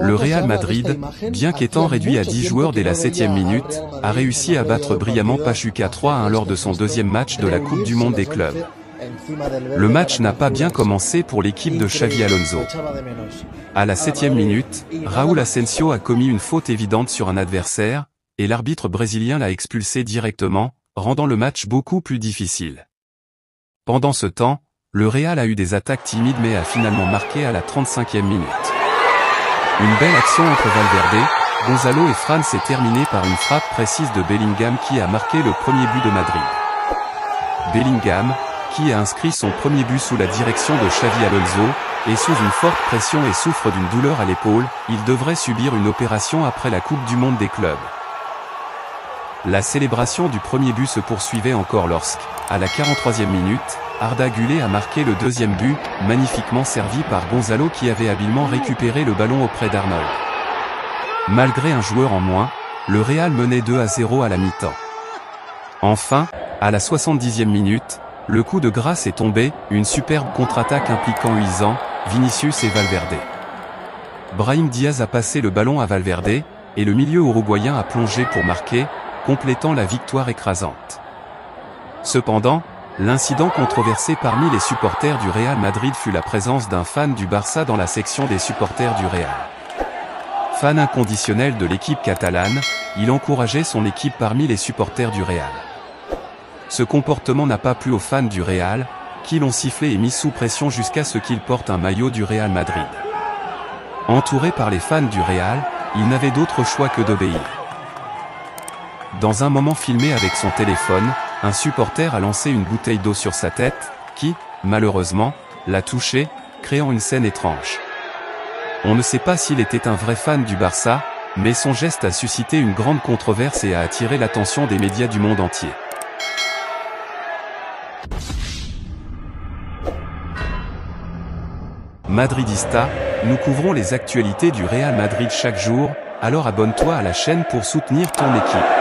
le Real Madrid, bien qu'étant réduit à 10 joueurs dès la 7e minute, a réussi à battre brillamment Pachuca 3-1 lors de son deuxième match de la Coupe du Monde des clubs. Le match n'a pas bien commencé pour l'équipe de Xavi Alonso. À la 7e minute, Raúl Asensio a commis une faute évidente sur un adversaire, et l'arbitre brésilien l'a expulsé directement, rendant le match beaucoup plus difficile. Pendant ce temps, le Real a eu des attaques timides mais a finalement marqué à la 35e minute. Une belle action entre Valverde, Gonzalo et Fran s'est terminée par une frappe précise de Bellingham qui a marqué le premier but de Madrid. Bellingham, qui a inscrit son premier but sous la direction de Xavi Alonso, est sous une forte pression et souffre d'une douleur à l'épaule, il devrait subir une opération après la Coupe du Monde des clubs. La célébration du premier but se poursuivait encore lorsque, à la 43e minute, Arda Güler a marqué le deuxième but, magnifiquement servi par Gonzalo qui avait habilement récupéré le ballon auprès d'Arnold. Malgré un joueur en moins, le Real menait 2-0 à la mi-temps. Enfin, à la 70e minute, le coup de grâce est tombé, une superbe contre-attaque impliquant Huizan, Vinicius et Valverde. Brahim Diaz a passé le ballon à Valverde, et le milieu uruguayen a plongé pour marquer, complétant la victoire écrasante. Cependant, l'incident controversé parmi les supporters du Real Madrid fut la présence d'un fan du Barça dans la section des supporters du Real. Fan inconditionnel de l'équipe catalane, il encourageait son équipe parmi les supporters du Real. Ce comportement n'a pas plu aux fans du Real, qui l'ont sifflé et mis sous pression jusqu'à ce qu'il porte un maillot du Real Madrid. Entouré par les fans du Real, il n'avait d'autre choix que d'obéir. Dans un moment filmé avec son téléphone, un supporter a lancé une bouteille d'eau sur sa tête, qui, malheureusement, l'a touché, créant une scène étrange. On ne sait pas s'il était un vrai fan du Barça, mais son geste a suscité une grande controverse et a attiré l'attention des médias du monde entier. Madridista, nous couvrons les actualités du Real Madrid chaque jour, alors abonne-toi à la chaîne pour soutenir ton équipe.